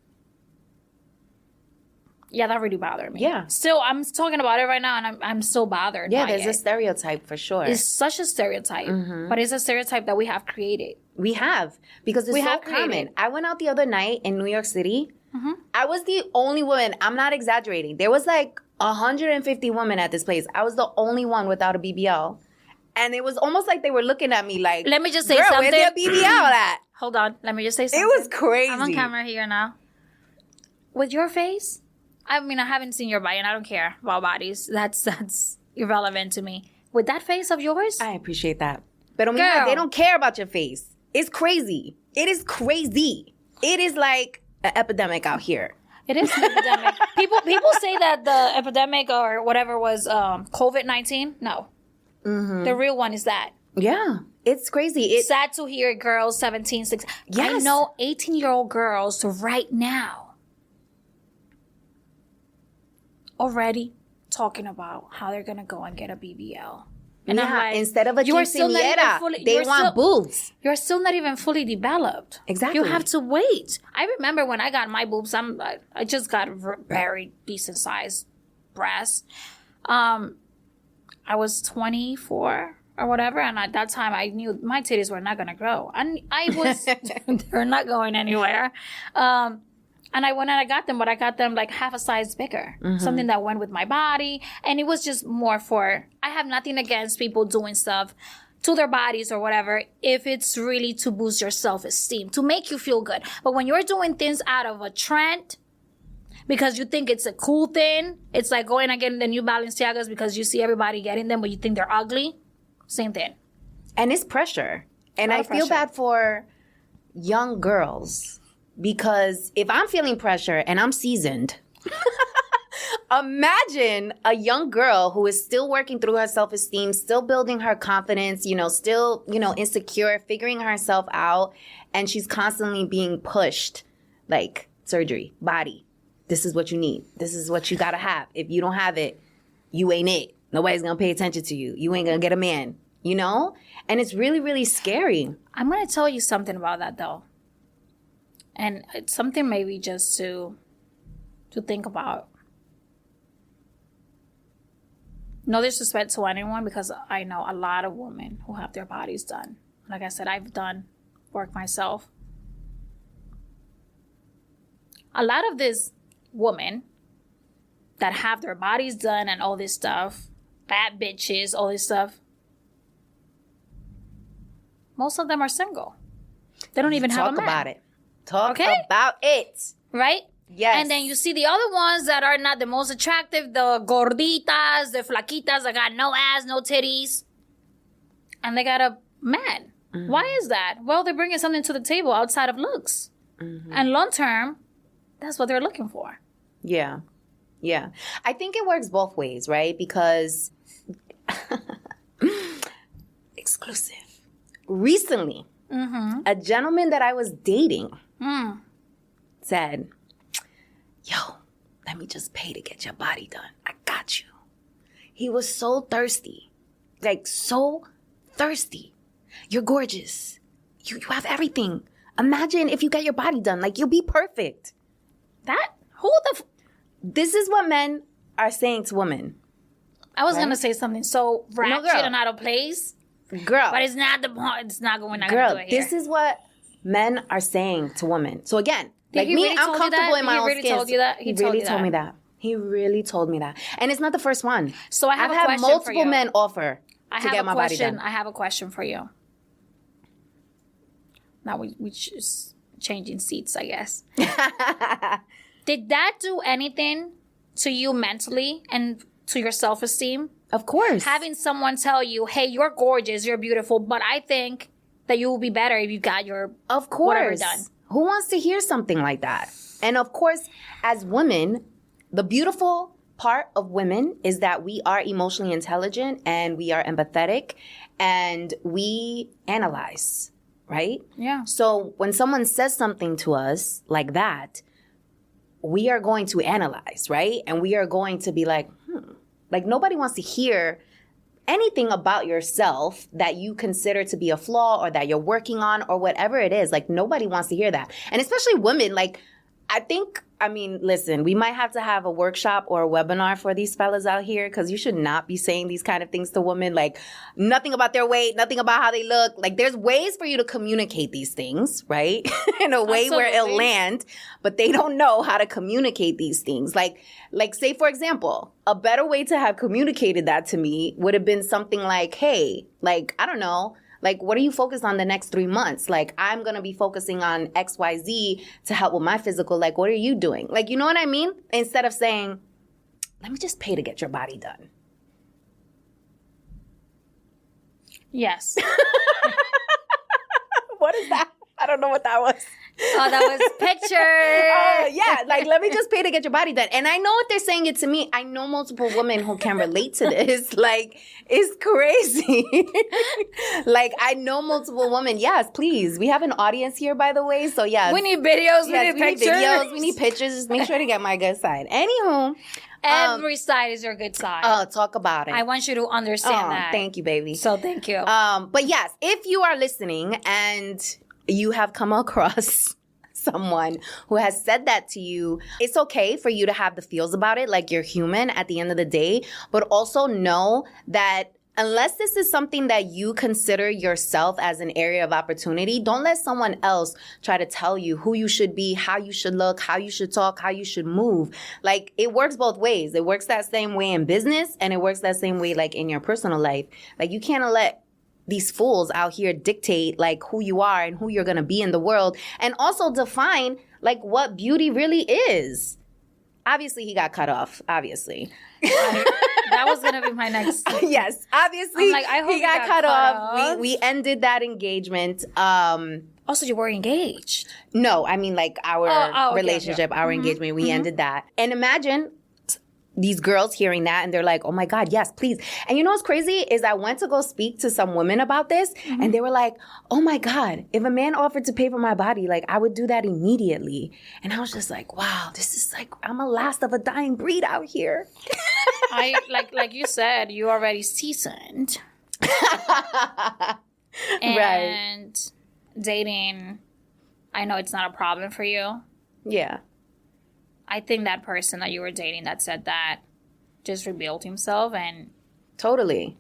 yeah, that really bothered me. Yeah. Still, I'm talking about it right now, and I'm still bothered. Yeah, by there's a stereotype for sure. It's such a stereotype, but it's a stereotype that we have created. We have, because it's so common. I went out the other night in New York City. I was the only woman. I'm not exaggerating. There was like 150 women at this place. I was the only one without a BBL. And it was almost like they were looking at me like, let me just say girl, something. Where's your BBL at? Hold on. Let me just say something. It was crazy. I'm on camera here now. With your face, I mean, I haven't seen your body, and I don't care about bodies. That's irrelevant to me. With that face of yours, I appreciate that. But mira, they don't care about your face. It's crazy. It is crazy. It is like an epidemic out here. It is an epidemic. People say that the epidemic or whatever was COVID-19. No. The real one is that. Yeah. It's crazy. It's sad to hear girls 17, 16. Yes. I know 18-year-old girls right now already talking about how they're going to go and get a BBL. And I'm like, instead of a quinceañera, they want boobs. You're still not even fully developed. Exactly. You have to wait. I remember when I got my boobs, I just got very decent sized breasts. I was 24 or whatever, and at that time I knew my titties were not going to grow. And they're not going anywhere. And I went and I got them, but I got them like half a size bigger. Something that went with my body. And it was just more I have nothing against people doing stuff to their bodies or whatever if it's really to boost your self-esteem, to make you feel good. But when you're doing things out of a trend, because you think it's a cool thing, it's like going and getting the New Balenciagas because you see everybody getting them, but you think they're ugly. Same thing. And it's pressure. And I feel bad for young girls. Because if I'm feeling pressure and I'm seasoned, imagine a young girl who is still working through her self-esteem, still building her confidence, still, insecure, figuring herself out. And she's constantly being pushed like surgery, body. This is what you need. This is what you got to have. If you don't have it, you ain't it. Nobody's going to pay attention to you. You ain't going to get a man, And it's really, really scary. I'm going to tell you something about that, though. And it's something maybe just to think about. No disrespect to anyone, because I know a lot of women who have their bodies done. Like I said, I've done work myself. A lot of these women that have their bodies done and all this stuff, bad bitches, all this stuff, most of them are single. They don't even have a man. Talk about it. Talk about it. Right? Yes. And then you see the other ones that are not the most attractive, the gorditas, the flaquitas that got no ass, no titties. And they got a man. Why is that? Well, they're bringing something to the table outside of looks. And long term, that's what they're looking for. Yeah. Yeah. I think it works both ways, right? Because exclusive. Recently, a gentleman that I was dating said, "Yo, let me just pay to get your body done. I got you." He was so thirsty. Like, so thirsty. You're gorgeous. You have everything. Imagine if you get your body done. Like, you'll be perfect. This is what men are saying to women. I was gonna say something so ratchet girl. and out of place, Girl. but it's not the point. It's not going. Girl, Do it here. this is what men are saying to women. So again, Did like he me, really I'm told you comfortable that? in my He own really skin. told you that? He really told me that. He really told me that. And it's not the first one. So I have I've a had question multiple for you. men offer to get my body done. I have a question for you. Now we just changing seats, I guess. Did that do anything to you mentally and to your self-esteem? Of course. Having someone tell you, hey, you're gorgeous, you're beautiful, but I think that you will be better if you got your whatever done. Who wants to hear something like that? And of course, as women, the beautiful part of women is that we are emotionally intelligent and we are empathetic and we analyze, right? Yeah. So when someone says something to us like that, we are going to analyze, right? And we are going to be like, Like nobody wants to hear anything about yourself that you consider to be a flaw or that you're working on or whatever it is. Like nobody wants to hear that. And especially women, like listen, we might have to have a workshop or a webinar for these fellas out here because you should not be saying these kind of things to women. Like nothing about their weight, nothing about how they look. Like there's ways for you to communicate these things, right? In a way where it'll land, but they don't know how to communicate these things. Like say, for example, a better way to have communicated that to me would have been something like, hey, like, I don't know, like, what are you focused on the next 3 months? Like, I'm going to be focusing on XYZ to help with my physical. Like, what are you doing? Like, you know what I mean? Instead of saying, let me just pay to get your body done. Yes. What is that? I don't know what that was. Oh, that was picture. Yeah, like, let me just pay to get your body done. And I know if they're saying it to me, I know multiple women who can relate to this. Like, it's crazy. Like, I know multiple women. Yes, please. We have an audience here, by the way. So, yes. We need videos. Yes, we need pictures. Videos. We need pictures. Just make sure to get my good side. Anywho. Every side is your good side. Oh, talk about it. I want you to understand that. Thank you, baby. So, thank you. But yes, if you are listening and you have come across someone who has said that to you, it's okay for you to have the feels about it, like you're human at the end of the day, but also know that unless this is something that you consider yourself as an area of opportunity, don't let someone else try to tell you who you should be, how you should look, how you should talk, how you should move. Like, it works both ways. It works that same way in business, and it works that same way, like, in your personal life. Like, you can't let these fools out here dictate like who you are and who you're going to be in the world, and also define like what beauty really is. Obviously, he got cut off. Obviously. That was going to be my next. Yes. Obviously, like, I hope he got cut off. off. We ended that engagement. Also, you were engaged. No, I mean like our relationship, okay. our engagement. We ended that. And imagine these girls hearing that and they're like, oh my God, yes, please. And you know what's crazy is I went to go speak to some women about this and they were like, oh my God, if a man offered to pay for my body, like I would do that immediately. And I was just like, wow, this is like, I'm a last of a dying breed out here. I like you said, you already seasoned. And dating, I know it's not a problem for you. Yeah. I think that person that you were dating that said that just rebuilt himself and totally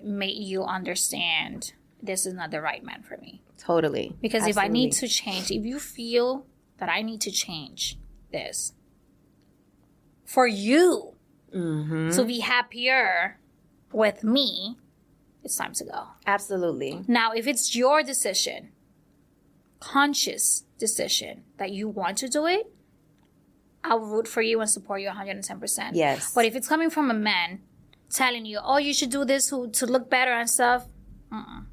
made you understand this is not the right man for me. Totally. Because Absolutely. if I need to change, if you feel that I need to change this for you to be happier with me, it's time to go. Absolutely. Now, if it's your decision, conscious decision that you want to do it, I'll root for you and support you 110%. Yes. But if it's coming from a man telling you, oh, you should do this to look better and stuff, I'm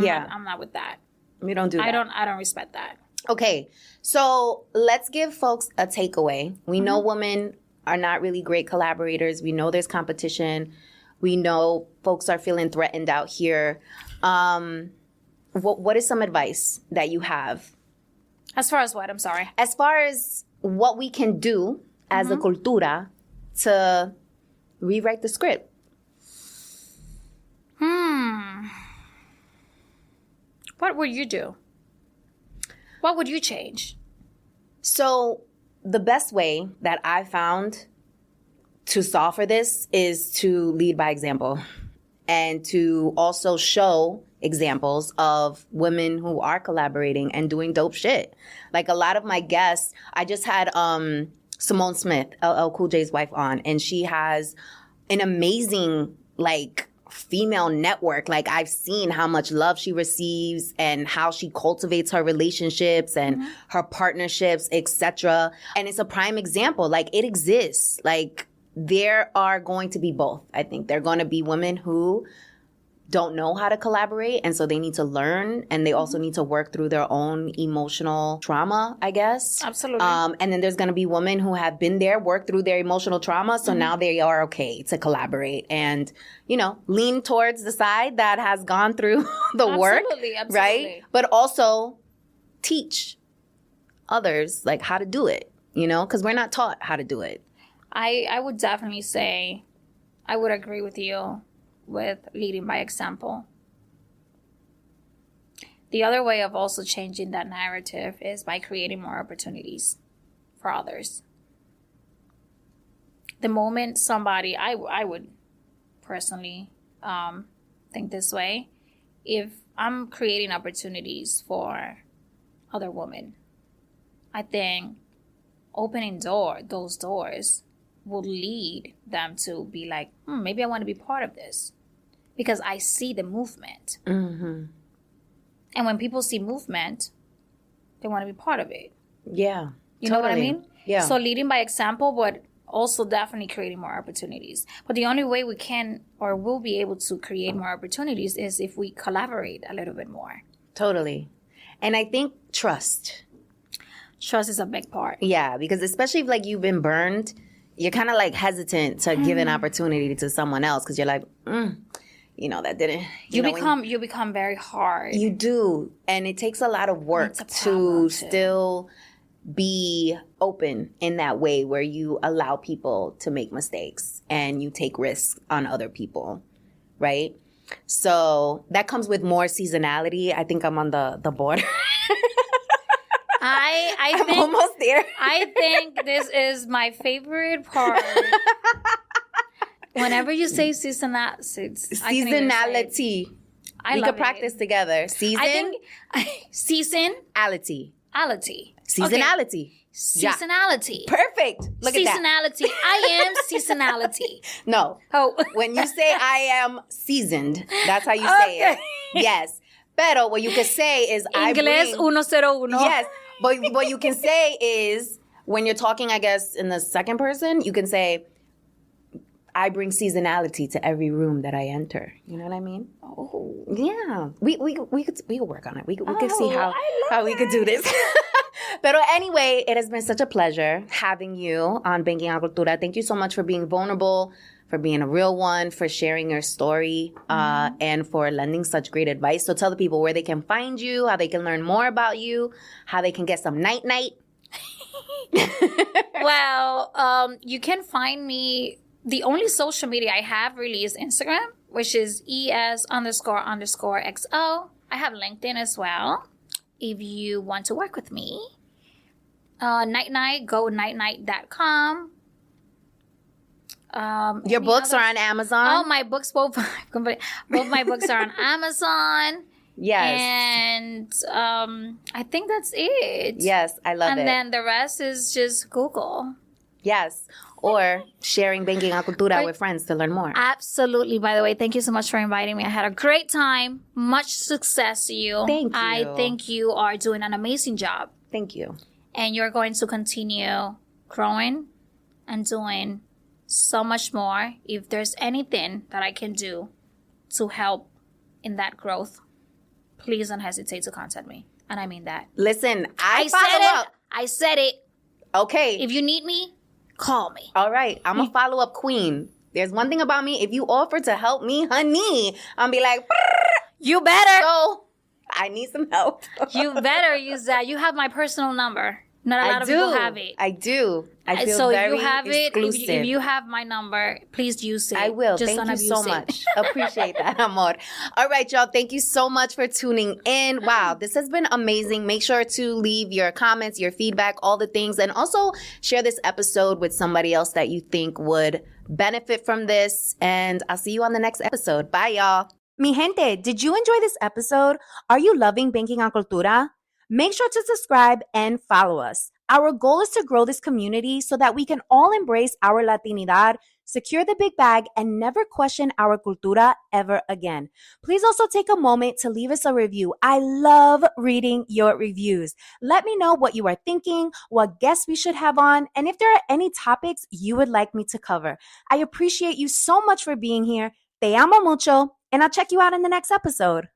not with that. We don't do that. I don't respect that. Okay, so let's give folks a takeaway. We know women are not really great collaborators. We know there's competition. We know folks are feeling threatened out here. What is some advice that you have? As far as what? I'm sorry. As far as what we can do as a cultura to rewrite the script. What would you do? What would you change? So the best way that I found to solve for this is to lead by example and to also show examples of women who are collaborating and doing dope shit. Like a lot of my guests, I just had Simone Smith, LL Cool J's wife, on, and she has an amazing, like, female network. Like, I've seen how much love she receives and how she cultivates her relationships and her partnerships, etc. And it's a prime example. Like, it exists. Like, there are going to be both. I think there are going to be women who don't know how to collaborate, and so they need to learn, and they also need to work through their own emotional trauma, I guess. Absolutely. And then there's going to be women who have been there, worked through their emotional trauma, so now they are okay to collaborate and, you know, lean towards the side that has gone through the work, right? But also teach others, like, how to do it, you know, because we're not taught how to do it. I would definitely say, I would agree with you with leading by example. The other way of also changing that narrative is by creating more opportunities for others. The moment somebody, I would personally think this way, if I'm creating opportunities for other women, I think opening those doors will lead them to be like, maybe I want to be part of this because I see the movement. And when people see movement, they want to be part of it. Yeah. You know what I mean? Yeah. So leading by example, but also definitely creating more opportunities. But the only way we can or will be able to create more opportunities is if we collaborate a little bit more. Totally. And I think trust. Trust is a big part. Yeah, because especially if, like, you've been burned, you're kind of, like, hesitant to give an opportunity to someone else because you're like, you know, that didn't. You become very hard. You do. And it takes a lot of work to still be open in that way where you allow people to make mistakes and you take risks on other people, right? So that comes with more seasonality. I think I'm on the border. I'm almost there. I think this is my favorite part. Whenever you say seasonality, we could practice together. Seasonality. Seasonality. Seasonality. Seasonality. Perfect. Look at that. Seasonality. I am seasonality. No. Oh. When you say I am seasoned, that's how you say it. Yes. Pero what you can say is Inglés 101. Yes. But what you can say is when you're talking, I guess, in the second person, you can say, I bring seasonality to every room that I enter. You know what I mean? Oh. Yeah. We could work on it. We could see how we could do this. But anyway, it has been such a pleasure having you on Banking on Cultura. Thank you so much for being vulnerable, for being a real one, for sharing your story, and for lending such great advice. So tell the people where they can find you, how they can learn more about you, how they can get some night-night. Well, you can find me. The only social media I have really is Instagram, which is ES__XO. I have LinkedIn as well. If you want to work with me, night-night, go nightnight.com. Your books are on Amazon? Oh, my books, both my books are on Amazon. Yes. And I think that's it. Yes, I love it. And then the rest is just Google. Yes. Or sharing Banking on Cultura with friends to learn more. Absolutely. By the way, thank you so much for inviting me. I had a great time. Much success to you. Thank you. I think you are doing an amazing job. Thank you. And you're going to continue growing and doing so much more. If there's anything that I can do to help in that growth, please don't hesitate to contact me. And I mean that. Listen, I follow up. I said it. Okay. If you need me, call me. All right. I'm a follow-up queen. There's one thing about me. If you offer to help me, honey, I'll be like, you better. So I need some help. You better use that. You have my personal number. Not a lot of people have it. I do. I feel so very if you have exclusive. if you have my number, please use it. I will. Just Thank don't you abuse so it. much. Appreciate that, amor. All right, y'all. Thank you so much for tuning in. Wow, this has been amazing. Make sure to leave your comments, your feedback, all the things, and also share this episode with somebody else that you think would benefit from this. And I'll see you on the next episode. Bye, y'all. Mi gente, did you enjoy this episode? Are you loving Banking on Cultura? Make sure to subscribe and follow us. Our goal is to grow this community so that we can all embrace our Latinidad, secure the big bag, and never question our cultura ever again. Please also take a moment to leave us a review. I love reading your reviews. Let me know what you are thinking, what guests we should have on, and if there are any topics you would like me to cover. I appreciate you so much for being here. Te amo mucho, and I'll check you out in the next episode.